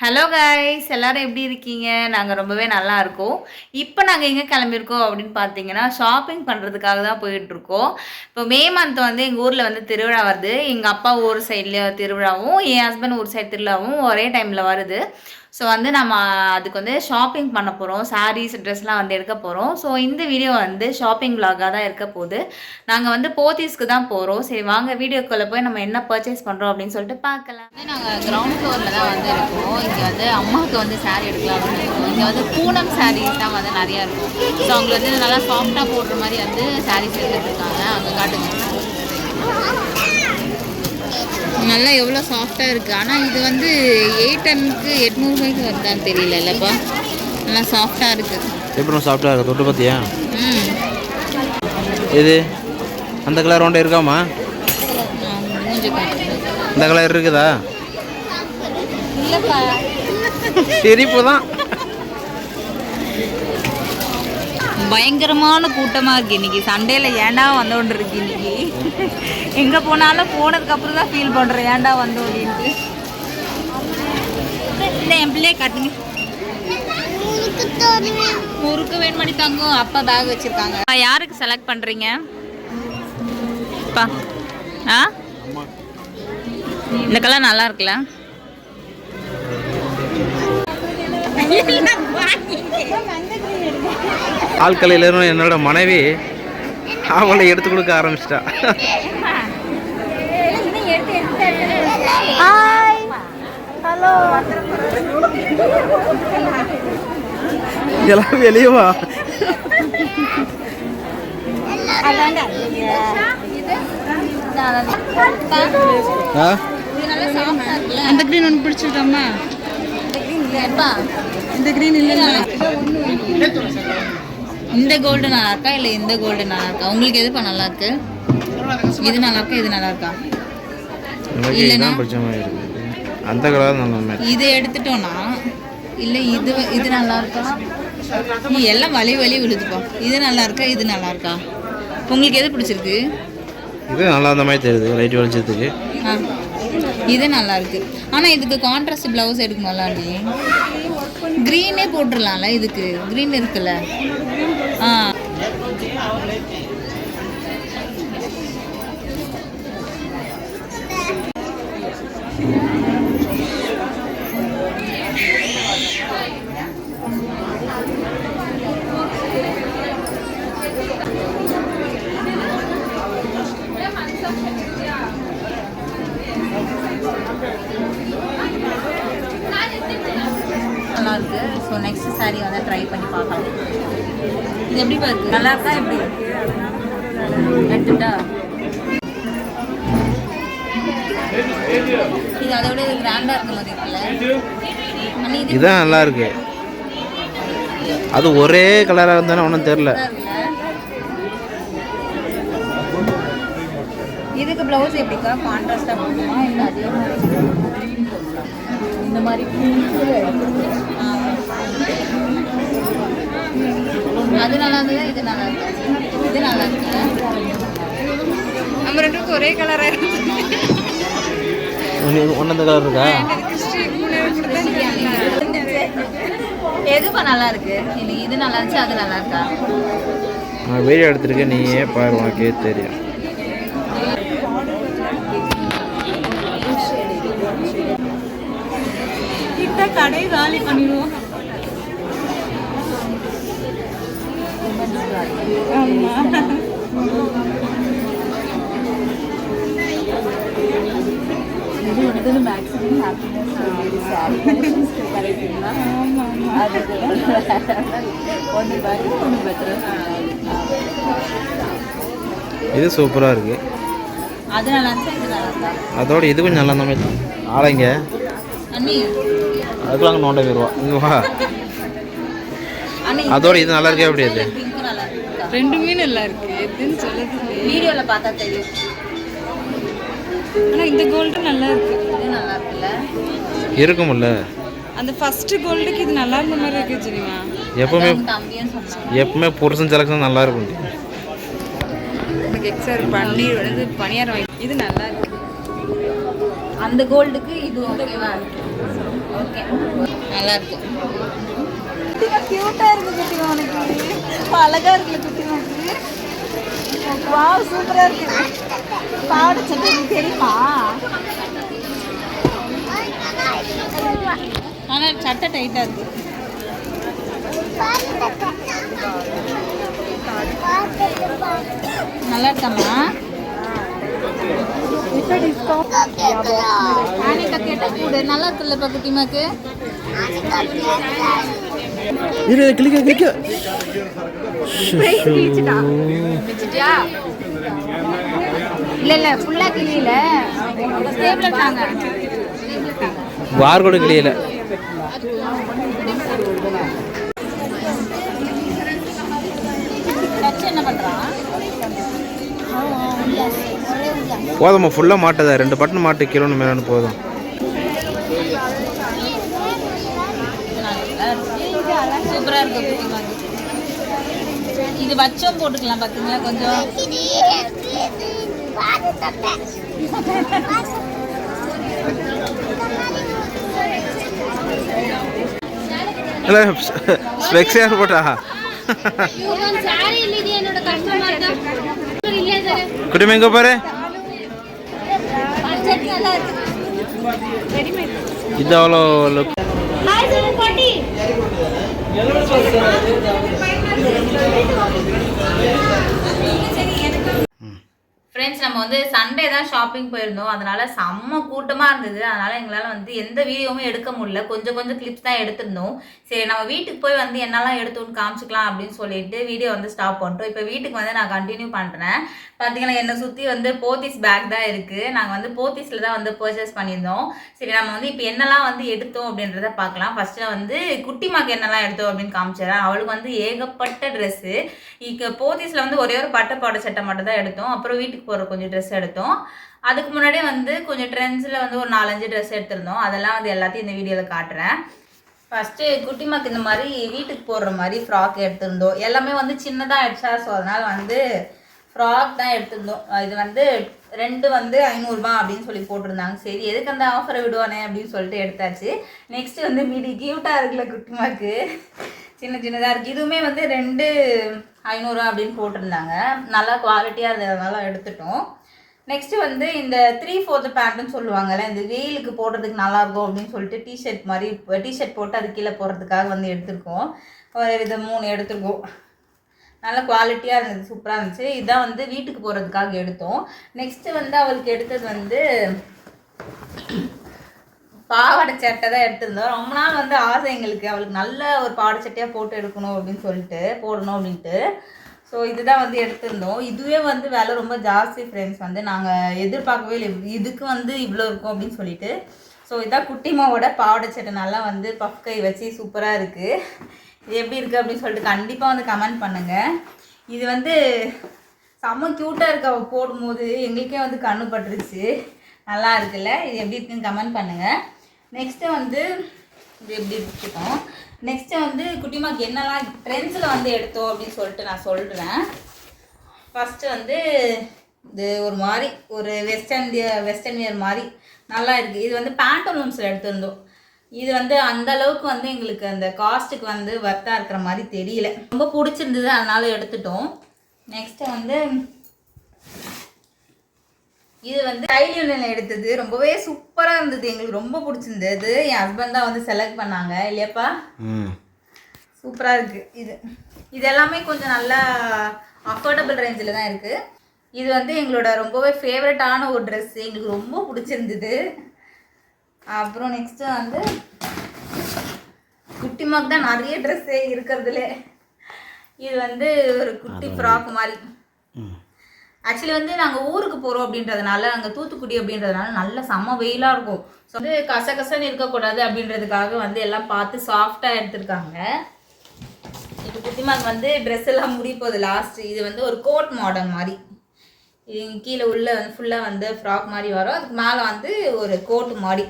Hello guys, எல்லாரும் எப்படி இருக்கீங்க? நாங்கள் ரொம்பவே நல்லா இருக்கோம். இப்போ நாங்கள் எங்கே கிளம்பியிருக்கோம் அப்படின்னு பார்த்தீங்கன்னா, ஷாப்பிங் பண்ணுறதுக்காக தான் போயிட்டுருக்கோம். இப்போ மே மந்த் வந்து எங்கள் ஊரில் வந்து திருவிழா வருது. எங்கள் அப்பா ஊர் சைடில் திருவிழாவும் என் ஹஸ்பண்ட் ஊர் சைடு திருவிழாவும் ஒரே டைமில் வருது. ஸோ வந்து நம்ம அதுக்கு வந்து ஷாப்பிங் பண்ண போகிறோம். சாரீஸ், ட்ரெஸ்லாம் வந்து எடுக்க போகிறோம். ஸோ இந்த வீடியோ வந்து ஷாப்பிங் விலாகாக தான் இருக்க போகுது. நாங்கள் வந்து போத்தீஸ்க்கு தான் போகிறோம். சரி வாங்க வீடியோக்குள்ளே போய் நம்ம என்ன பர்ச்சேஸ் பண்ணுறோம் அப்படின்னு சொல்லிட்டு பார்க்கலாம். நாங்கள் கிரவுண்ட் ஃப்ளோரில் தான் வந்து இருக்கோம். இங்கே வந்து அம்மாவுக்கு வந்து சாரீ எடுக்கலாம் அப்படின்னு இருக்கோம். இங்கே வந்து பூனம் சாரீஸ் தான் வந்து நிறையா இருக்கும். ஸோ அவங்க வந்து நல்லா சாஃப்டாக போடுற மாதிரி வந்து சாரீஸ் எடுத்துகிட்ருக்காங்க. அங்கே காட்டுங்க, நல்லா எவ்வளோ சாஃப்டாக இருக்குது. ஆனால் இது வந்து 810க்கு 800 ரூபாய்க்கு வருதான்னு தெரியல இல்லைப்பா. நல்லா சாஃப்டாக இருக்குது. எப்படி சாஃப்டாக இருக்குது? தொட்டு பார்த்தியா? இது அந்த கலர் ஒன்று இருக்காமா? இந்த கலர் இருக்குதா? இல்லைப்பா, சிரிப்பு தான். பயங்கரமான கூட்டமாக இருக்குது இன்றைக்கி. சண்டேயில் ஏண்டா வந்தோன்று இருக்கு இன்றைக்கி. எங்கே போனாலும் போனதுக்கப்புறம் தான் ஃபீல் பண்ணுறேன் ஏண்டா வந்தோம் அப்படின்ட்டு. இந்த என் பிள்ளையை காட்டுங்க. முறுக்கு வேணுமணி தங்கும். அப்பா பேக் வச்சுருக்காங்க. யாருக்கு செலக்ட் பண்ணுறீங்க? அப்பா ஆ, இந்த கலர் நல்லா இருக்குல்ல? ஆட்களில் என்னோட மனைவி அவளை எடுத்து கொடுக்க ஆரம்பிச்சிட்டா. எல்லாம் வெளியவா? அந்த கிரீன் ஒன்று பிடிச்சிருக்காமா? இந்த கிரீன் இல்லை. இந்த கோல்டு நல்லா இருக்கா இல்லை இந்த கோல்டு நல்லா இருக்கா? உங்களுக்கு எதுப்பா நல்லா இருக்கு? இது நல்லா இருக்கா இது நல்லா இருக்கா? இல்லைன்னா அந்த கலர் நல்லா. இது எடுத்துட்டோன்னா இல்லை இது இது நல்லா இருக்கா? நீ எல்லாம் வலி விழுதுப்பா. இது நல்லா இருக்கா இது நல்லா இருக்கா? உங்களுக்கு எது பிடிச்சிருக்கு? இது நல்லா அந்த மாதிரி தெரியுது லைட் வெளிச்சத்துக்கு. இது நல்லா இருக்கு. ஆனால் இதுக்கு கான்ட்ராஸ்ட் ப்ளவுஸ் எடுக்கணும்ல. நீ க்ரீனே போட்டுடலாம்ல. இதுக்கு க்ரீன் இருக்குல்ல. நல்லா இருக்கு. ஸோ நெக்ஸ்ட் சாரீ வந்து ட்ரை பண்ணி பார்க்கலாம். இது எப்படி பாருக்கு? நல்லா இருக்கா? எப்படி எடுத்துட்டா? இது அதை விட கிராண்டாக இருக்க மாதிரி இருக்குல்ல. இதுதான் நல்லா இருக்கு. அது ஒரே கலராக இருந்தானே ஒன்றும் தெரியல. இதுக்கு ப்ளவுஸ் எப்படிக்கா? கான்ட்ராஸ்டாக போடுமா இல்லை அதே மாதிரி இந்த மாதிரி? அது நல்லா இருந்தது. இது நல்லா இருக்கு. இது நல்லா இருக்கு. நம்ம ரெண்டுக்கும் ஒரே கலராக இருக்கு. ஒன்று கலர் இருக்கா? எதுப்பா நல்லா இருக்கு? எனக்கு இது நல்லா இருந்துச்சு. அது நல்லா இருக்கா? நான் வீடியோ எடுத்துருக்கேன், நீயே பாரு, உனக்கே தெரியும். இந்த கடை காலி பண்ணிடுவோம். இது வந்து மேக்ஸிமம் ஹாப்பினஸ் சாரி கிடைக்குங்களா? ஒன்று பாரு ஒன்று பெட்டர். இது சூப்பராக இருக்கு. அது நல்லா இருந்துச்சு. இது நல்லா இருக்கா? அதோட இது கொஞ்சம் நல்லா இருந்த மாதிரி ஆளைங்க. அண்ணி அதுக்கெல்லாம் நோண்ட போயிடுவா. இங்கே வா. அதோட இது நல்லா இருக்கே. எப்படி அது? ரெண்டுமே நல்லா இருக்கு. எதுன்னு சொல்லுது வீடியோவில் பார்த்தா தெரியும். ஆனால் இந்த கோல்டு நல்லா இருக்கு. இது நல்லா இருக்குல்ல? இருக்கும்ல. அந்த ஃபர்ஸ்ட் கோல்டுக்கு இது நல்லா இருந்த மாதிரி இருக்கு. சரிமா? எப்பவுமே புருஷன் செலக்ஷன் நல்லா இருக்கும். எக்ஸர் பன்னீர் வந்து பனியாரம். இது நல்லா இருக்கு. அந்த கோல்டுக்கு இது ஓகேவா இருக்கு. ஓகே நல்லா இருக்கும். க்யூட்டாக இருக்குது குட்டிமா, உனக்கு அழகாக இருக்குல்ல குட்டிமாக்கு. வாவ் சூப்பராக இருக்குது. பாவாடை சட்டை தெரியுமா? ஆனால் சட்டை டைட்டாக இருக்குது. நல்லா இருக்காம்மா. ஆனிக்கா கேட்ட கூடு நல்லா இருக்குல்லப்பா குட்டிமாக்கு. கிளிக்க இல்ல ஃபுல்லா கிளியில ஸ்டேபிளர் தாங்க. வார் கூட கிளியல. என்ன பண்றான்? போதுமா ஃபுல்லாக மாட்டுதா? 2 பட்டன் மாட்டு கிலோன்னு மேலே போதும். சூப்பரா இருக்கு. இது வச்சோம் போட்டுக்கலாம் பார்த்தீங்களா கொஞ்சம். இல்லை ஸ்பெக்ஸ் யார் போட்டா? குட்டிமா எங்கே பாரு. இது அவ்வளோ லுக். ஃப்ரெண்ட்ஸ், நம்ம வந்து சண்டே தான் ஷாப்பிங் போயிருந்தோம். அதனால செம்ம கூட்டமாக இருந்தது. அதனால எங்களால் வந்து எந்த வீடியோவுமே எடுக்க முடியல. கொஞ்சம் கிளிப்ஸ் தான் எடுத்திருந்தோம். சரி, நம்ம வீட்டுக்கு போய் வந்து என்னெல்லாம் எடுத்தோன்னு காமிச்சிக்கலாம் அப்படின்னு சொல்லிட்டு வீடியோ வந்து ஸ்டாப் பண்ணிட்டோம். இப்போ வீட்டுக்கு வந்து நான் கண்டினியூ பண்ணுறேன். பார்த்தீங்கன்னா என்னை சுற்றி வந்து போத்தீஸ் பேக் தான் இருக்குது. நாங்கள் வந்து போத்தீஸில் தான் வந்து பர்ச்சேஸ் பண்ணியிருந்தோம். சரி, நம்ம வந்து இப்போ என்னெல்லாம் வந்து எடுத்தோம் அப்படின்றத பார்க்கலாம். ஃபஸ்ட்டு வந்து குட்டிமாக்கு என்னெல்லாம் எடுத்தோம் அப்படின்னு காமிச்சிடறேன். அவளுக்கு வந்து ஏகப்பட்ட ட்ரெஸ்ஸு. இங்கே போத்தீஸில் வந்து ஒரே ஒரு பட்டுப்பாவாடை சட்டை மட்டும் தான் எடுத்தோம். அப்புறம் வீட்டுக்கு போகிற கொஞ்சம் ட்ரெஸ் எடுத்தோம். அதுக்கு முன்னாடியே வந்து கொஞ்சம் ட்ரெண்ட்ஸில் வந்து ஒரு 4-5 ட்ரெஸ் எடுத்திருந்தோம். அதெல்லாம் வந்து எல்லாத்தையும் இந்த வீடியோவில் காட்டுறேன். ஃபஸ்ட்டு குட்டிமாக்கு இந்த மாதிரி வீட்டுக்கு போடுற மாதிரி ஃப்ராக் எடுத்திருந்தோம். எல்லாமே வந்து சின்னதாக ஆயிடுச்சா, ஸோ அதனால் வந்து ஃப்ராக் தான் எடுத்திருந்தோம். இது வந்து 2 வந்து 500 ரூபா அப்படின்னு சொல்லி போட்டிருந்தாங்க. சரி, எதுக்கு அந்த ஆஃபரை விடுவானே அப்படின்னு சொல்லிட்டு எடுத்தாச்சு. நெக்ஸ்ட்டு வந்து மீடி கியூட்டாக இருக்குல்ல குட்டிமாக்கு, சின்னதாக இருக்குது. இதுவுமே வந்து 2 500 அப்படின்னு போட்டிருந்தாங்க. நல்லா குவாலிட்டியாக இருந்ததுனால எடுத்துட்டோம். நெக்ஸ்ட்டு வந்து இந்த 3/4 பேண்ட்டுன்னு சொல்லுவாங்கள்ல, இந்த வெயிலுக்கு போடுறதுக்கு நல்லாயிருக்கும் அப்படின்னு சொல்லிட்டு டிஷர்ட் போட்டு அது கீழே போடுறதுக்காக வந்து எடுத்திருக்கோம். இது 3 எடுத்துருக்கோம். நல்ல குவாலிட்டியாக இருந்தது, சூப்பராக இருந்துச்சு. இதான் வந்து வீட்டுக்கு போகிறதுக்காக எடுத்தோம். நெக்ஸ்ட்டு வந்து அவளுக்கு எடுத்தது வந்து பாவாடை சட்டை தான் எடுத்திருந்தோம். ரொம்ப நாள் வந்து ஆசை எங்களுக்கு, அவளுக்கு நல்ல ஒரு பாவாடை சட்டையாக போட்டு எடுக்கணும் அப்படின்னு சொல்லிட்டு போடணும் அப்படின்ட்டு. ஸோ இதுதான் வந்து எடுத்திருந்தோம். இதுவே வந்து விலை ரொம்ப ஜாஸ்தி ஃப்ரெண்ட்ஸ். வந்து நாங்கள் எதிர்பார்க்கவே இல்லை இதுக்கு வந்து இவ்வளோ இருக்கும் அப்படின்னு சொல்லிட்டு. ஸோ இதான் குட்டிமாவோட பாவாடை சட்டை, நல்லா வந்து பஃப் கை வச்சு சூப்பராக இருக்குது. இது எப்படி இருக்குது அப்படின்னு சொல்லிட்டு கண்டிப்பாக வந்து கமெண்ட் பண்ணுங்கள். இது வந்து செம்ம க்யூட்டாக இருக்குது. அவள் போடும்போது எங்களுக்கே வந்து கண்ணு பட்டுருச்சு. நல்லா இருக்குல்ல? இது எப்படி இருக்குன்னு கமெண்ட் பண்ணுங்கள். நெக்ஸ்ட்டு வந்து இது எப்படி எடுத்துக்கிட்டோம். நெக்ஸ்ட்டு வந்து குட்டிமாக்கு என்னெல்லாம் ட்ரெண்ட்ஸில் வந்து எடுத்தோம் அப்படின்னு சொல்லிட்டு நான் சொல்கிறேன். ஃபஸ்ட்டு வந்து இது ஒரு மாதிரி ஒரு வெஸ்டர்ன் வியர் மாதிரி நல்லா இருக்குது. இது வந்து பேண்டலூன்ஸில் எடுத்திருந்தோம். இது வந்து அந்த அளவுக்கு வந்து எங்களுக்கு அந்த காஸ்ட்டுக்கு வந்து வர்த்தாக இருக்கிற மாதிரி தெரியல. ரொம்ப பிடிச்சிருந்தது, அதனால எடுத்துட்டோம். நெக்ஸ்ட்டு வந்து இது வந்து டைல் யூனியனில் எடுத்தது. ரொம்பவே சூப்பராக இருந்தது, எங்களுக்கு ரொம்ப பிடிச்சிருந்தது. என் ஹஸ்பண்ட் தான் வந்து செலக்ட் பண்ணாங்க இல்லையாப்பா? சூப்பராக இருக்குது. இது எல்லாமே கொஞ்சம் நல்லா அஃபோர்டபுள் ரேஞ்சில் தான் இருக்குது. இது வந்து எங்களோட ரொம்பவே ஃபேவரட்டான ஒரு ட்ரெஸ்ஸு, எங்களுக்கு ரொம்ப பிடிச்சிருந்தது. அப்புறம் நெக்ஸ்ட்டு வந்து குட்டிமாக்கு தான் நிறைய ட்ரெஸ்ஸே இருக்கிறதுல. இது வந்து ஒரு குட்டி ஃப்ராக் மாதிரி. ஆக்சுவலி வந்து நாங்கள் ஊருக்கு போகிறோம் அப்படின்றதுனால, அங்கே தூத்துக்குடி அப்படின்றதுனால நல்ல செம்ம வெயிலாக இருக்கும். ஸோ வந்து கசகசன்னு இருக்கக்கூடாது அப்படின்றதுக்காக வந்து எல்லாம் பார்த்து சாஃப்டாக எடுத்துருக்காங்க. இப்போ குட்டிமாக்கு வந்து ட்ரெஸ் எல்லாம் முடிப்போகுது லாஸ்ட்டு. இது வந்து ஒரு கோட் மாடல் மாதிரி. இது கீழே உள்ள வந்து ஃபுல்லாக வந்து ஃப்ராக் மாதிரி வரும், அதுக்கு மேலே வந்து ஒரு கோட்டு மாதிரி.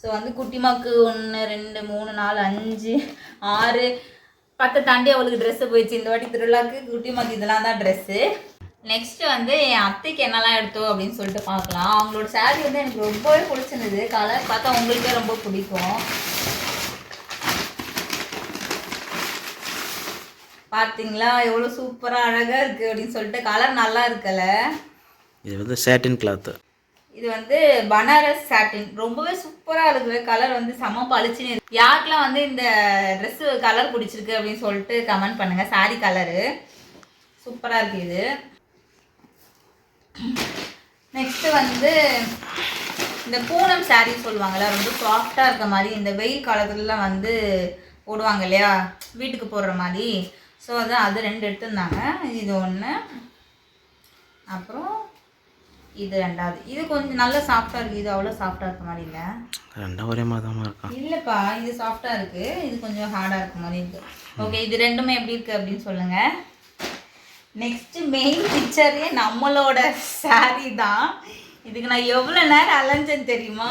ஸோ வந்து குட்டிமாக்கு 1 2 3 4 5 6 10 தாண்டி அவளுக்கு ட்ரெஸ்ஸு போயிடுச்சு. இந்த வாட்டி திருவிழாக்கு குட்டிமாக்கு இதெல்லாம் தான் ட்ரெஸ்ஸு. நெக்ஸ்ட்டு வந்து என் அத்தைக்கு என்னெல்லாம் எடுத்தோம் அப்படின்னு சொல்லிட்டு பார்க்கலாம். அவங்களோட saree வந்து எனக்கு ரொம்பவே பிடிச்சிருந்தது. கலர் பார்த்தா உங்களுக்கே ரொம்ப பிடிக்கும். பார்த்தீங்களா எவ்வளோ சூப்பராக அழகாக இருக்குது அப்படின்னு சொல்லிட்டு. கலர் நல்லா இருக்குல்ல. இது வந்து சாட்டின் கிளாத்து. இது வந்து பனாரஸ் சாட்டின் ரொம்பவே சூப்பராக இருக்குது. கலர் வந்து செம பளிச்சுன்னு இருக்கு. யாருக்கெல்லாம் வந்து இந்த ட்ரெஸ்ஸு கலர் பிடிச்சிருக்கு அப்படின்னு சொல்லிட்டு கமெண்ட் பண்ணுங்கள். saree கலரு சூப்பராக இருக்குது இது. நெக்ஸ்ட்டு வந்து இந்த பூனம் saree சொல்லுவாங்கள்ல, ரொம்ப சாஃப்டாக இருக்க மாதிரி இந்த வெயில் காலத்துலலாம் வந்து போடுவாங்க இல்லையா, வீட்டுக்கு போடுற மாதிரி. ஸோ அதான் அது 2 எடுத்துருந்தாங்க. இது ஒன்று, அப்புறம் இது 2வது. இது கொஞ்சம் நல்லா சாஃப்டாக இருக்குது. இது அவ்வளோ சாஃப்டாக இருக்க மாதிரி இல்லை. 2 ஒரே மாதிரி இருக்கா? இல்லைப்பா, இது சாஃப்டாக இருக்குது, இது கொஞ்சம் ஹார்டாக இருக்க மாதிரி இருக்குது. ஓகே, இது 2மே எப்படி இருக்குது அப்படின்னு சொல்லுங்கள். நெக்ஸ்ட்டு மெயின் பிக்சரே நம்மளோட saree தான். இதுக்கு நான் எவ்வளோ நேரம் அலைஞ்சேன்னு தெரியுமா?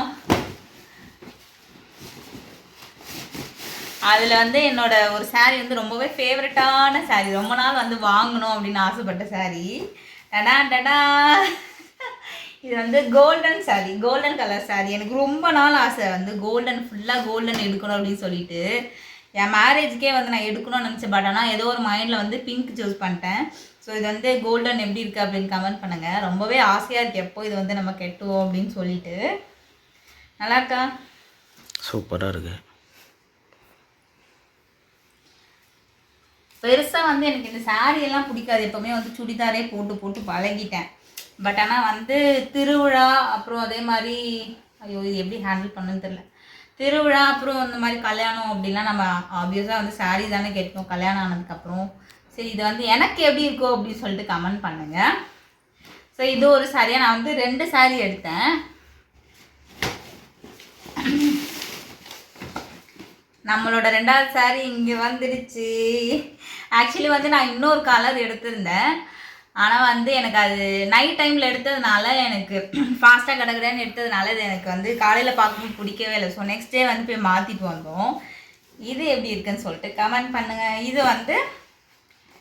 அதில் வந்து என்னோட ஒரு saree வந்து ரொம்பவே ஃபேவரட்டான saree, ரொம்ப நாள் வந்து வாங்கணும் அப்படின்னு ஆசைப்பட்ட saree. டடா டடா, இது வந்து golden saree, golden colour saree. எனக்கு ரொம்ப நாள் ஆசை வந்து கோல்டன், ஃபுல்லாக கோல்டன் எடுக்கணும் அப்படின்னு சொல்லிட்டு. என் மேரேஜுக்கே வந்து நான் எடுக்கணும்னு நினச்சேன். பட் ஆனால் ஏதோ ஒரு மைண்டில் வந்து பிங்க் சூஸ் பண்ணிட்டேன். ஸோ இது வந்து கோல்டன் எப்படி இருக்குது அப்படின்னு கமெண்ட் பண்ணுங்கள். ரொம்பவே ஆசையாக இருக்குது எப்போ இது வந்து நம்ம கெட்டுவோம் அப்படின்னு சொல்லிட்டு. நல்லா இருக்கா? சூப்பராக இருக்கு. பெருசாக வந்து எனக்கு இந்த சாரியெல்லாம் பிடிக்காது. எப்போவுமே வந்து சுடிதாரே போட்டு போட்டு பழகிட்டேன். பட் ஆனால் வந்து திருவிழா, அப்புறம் அதே மாதிரி ஐயோ இது எப்படி ஹேண்டில் பண்ணுன்னு தெரில. திருவிழா அப்புறம் இந்த மாதிரி கல்யாணம் அப்படிலாம் நம்ம ஆப்வியஸாக வந்து saree தானே கேட்போம் கல்யாணம் ஆனதுக்கப்புறம். சரி, இது வந்து எனக்கு எப்படி இருக்கோ அப்படின்னு சொல்லிட்டு கமெண்ட் பண்ணுங்கள். ஸோ இது ஒரு சாரியாக நான் வந்து 2 saree எடுத்தேன். நம்மளோட 2வது saree இங்கே வந்துடுச்சு. ஆக்சுவலி வந்து நான் இன்னொரு கலர் எடுத்திருந்தேன். ஆனால் வந்து எனக்கு அது நைட் டைமில் எடுத்ததுனால, எனக்கு ஃபாஸ்ட்டாக கிடக்குறேன்னு எடுத்ததுனால இது எனக்கு வந்து காலையில் பார்க்கும்போது பிடிக்கவே இல்லை. ஸோ நெக்ஸ்ட் டே வந்து போய் மாற்றிட்டு வந்தோம். இது எப்படி இருக்குன்னு சொல்லிட்டு கமெண்ட் பண்ணுங்கள். இது வந்து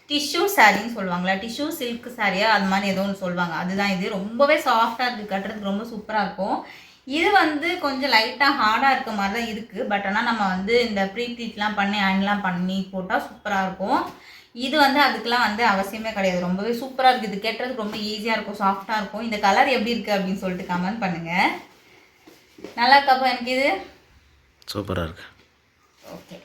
டிஷ்யூ சாரின்னு சொல்லுவாங்களா, டிஷ்யூ சில்க் சாரியா அது மாதிரி ஏதோ ஒன்று சொல்லுவாங்க. அதுதான் இது. ரொம்பவே சாஃப்டாக இருக்குது, கட்டுறதுக்கு ரொம்ப சூப்பராக இருக்கும். இது வந்து கொஞ்சம் லைட்டாக ஹார்டாக இருக்க மாதிரி தான் இருக்குது. பட் ஆனால் நம்ம வந்து இந்த ப்ளீட்லாம் பண்ணி அயன்லாம் பண்ணி போட்டால் சூப்பராக இருக்கும். இது வந்து அதுக்கெலாம் வந்து அவசியமே கிடையாது. ரொம்பவே சூப்பராக இருக்குது. இது கெட்டுறதுக்கு ரொம்ப ஈஸியாக இருக்கும், சாஃப்டாக இருக்கும். இந்த கலர் எப்படி இருக்குது அப்படின்னு சொல்லிட்டு கமெண்ட் பண்ணுங்கள். நல்லா இருக்காப்போ எனக்கு இது சூப்பராக இருக்குது. ஓகே,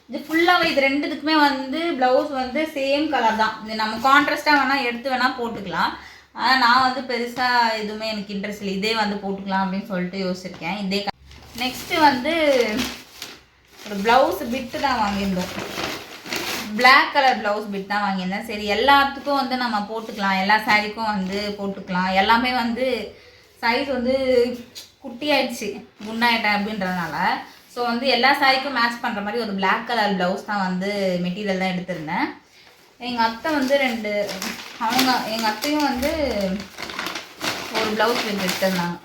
இது ஃபுல்லாகவே இது 2த்துக்குமே வந்து ப்ளவுஸ் வந்து சேம் கலர் தான். இது நம்ம கான்ட்ராஸ்ட்டாக வேணால் எடுத்து வேணால் போட்டுக்கலாம். ஆனால் நான் வந்து பெருசாக எதுவுமே எனக்கு இன்ட்ரெஸ்ட் இல்லை. இதே வந்து போட்டுக்கலாம் அப்படின்னு சொல்லிட்டு யோசிச்சிருக்கேன். இதே நெக்ஸ்ட்டு வந்து ஒரு ப்ளவுஸ் பிட்டு தான் வாங்கியிருந்தோம். பிளாக் கலர் ப்ளவுஸ் பிட் தான் வாங்கியிருந்தேன். சரி, எல்லாத்துக்கும் வந்து நம்ம போட்டுக்கலாம், எல்லா சாரீக்கும் வந்து போட்டுக்கலாம். எல்லாமே வந்து சைஸ் வந்து குட்டி ஆயிடுச்சு, குண்டாயிட்டேன் அப்படின்றதுனால. ஸோ வந்து எல்லா சாரிக்கும் மேட்ச் பண்ணுற மாதிரி ஒரு பிளாக் கலர் ப்ளவுஸ் தான் வந்து மெட்டீரியல் தான் எடுத்திருந்தேன். எங்கள் அத்தை வந்து எங்கள் அத்தையும் வந்து ஒரு ப்ளவுஸ் எடுத்துருந்தாங்க.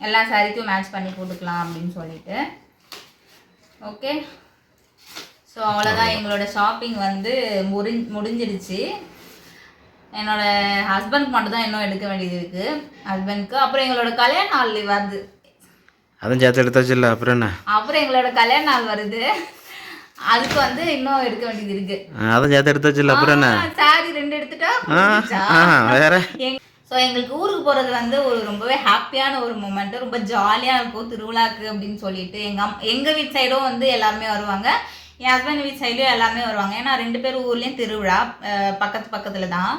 எல்லா சாரிக்கும் மேட்ச் பண்ணி போட்டுக்கலாம் அப்படின்னு சொல்லிட்டு. ஓகே, ஸோ அவ்வளோதான், எங்களோட ஷாப்பிங் வந்து முடிஞ்சிடுச்சு. என்னோடய ஹஸ்பண்ட்க்கு மட்டும் தான் இன்னும் எடுக்க வேண்டியது இருக்குது, ஹஸ்பண்ட்க்கு. அப்புறம் எங்களோட கல்யாண நாள் வருது, அதுவும் சேர்த்து எடுத்தாச்சு இல்லை? அப்புறம் என்ன, அப்புறம் எங்களோட கல்யாண நாள் வருது, அதுக்கு வந்து இன்னும் எடுக்க வேண்டியது இருக்கு. அதுவும் சேர்த்து எடுத்தாச்சு இல்லை? அப்புறம் என்ன, சாரி 2 எடுத்துட்டா வேற. ஸோ எங்களுக்கு ஊருக்கு போகிறது வந்து ஒரு ரொம்பவே ஹாப்பியான ஒரு மூமெண்ட்டு, ரொம்ப ஜாலியாக இருக்கும் திருவிழாக்கு அப்படின்னு சொல்லிட்டு. எங்கள் வீட்டு சைடும் வந்து எல்லாருமே வருவாங்க, என் ஹஸ்பண்ட் வீட் சைட்லேயும் எல்லாமே வருவாங்க. ஏன்னா 2 பேர் ஊர்லேயும் திருவிழா பக்கத்தில் தான்.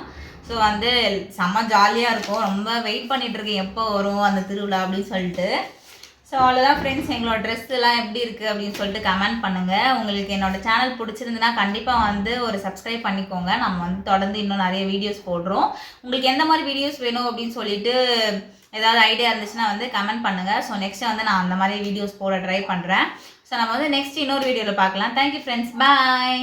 ஸோ வந்து செம்ம ஜாலியாக இருக்கும். ரொம்ப வெயிட் பண்ணிகிட்ருக்கேன் எப்போ வரும் அந்த திருவிழா அப்படின்னு சொல்லிட்டு. ஸோ அவ்வளோதான் ஃப்ரெண்ட்ஸ், எங்களோட ட்ரெஸ்லாம் எப்படி இருக்குது அப்படின்னு சொல்லிட்டு கமெண்ட் பண்ணுங்கள். உங்களுக்கு என்னோடய சேனல் பிடிச்சிருந்துன்னா கண்டிப்பாக வந்து ஒரு சப்ஸ்கிரைப் பண்ணிக்கோங்க. நம்ம வந்து தொடர்ந்து இன்னும் நிறைய வீடியோஸ் போடுறோம். உங்களுக்கு எந்த மாதிரி வீடியோஸ் வேணும் அப்படின்னு சொல்லிட்டு ஏதாவது ஐடியா இருந்துச்சுன்னா வந்து கமெண்ட் பண்ணுங்கள். ஸோ நெக்ஸ்ட்டு வந்து நான் அந்த மாதிரி வீடியோஸ் போட ட்ரை பண்ணுறேன். ஸோ நம்ம வந்து நெக்ஸ்ட் இன்னொரு வீடியோவில் பார்க்கலாம். தேங்க்யூ ஃப்ரெண்ட்ஸ், பாய்.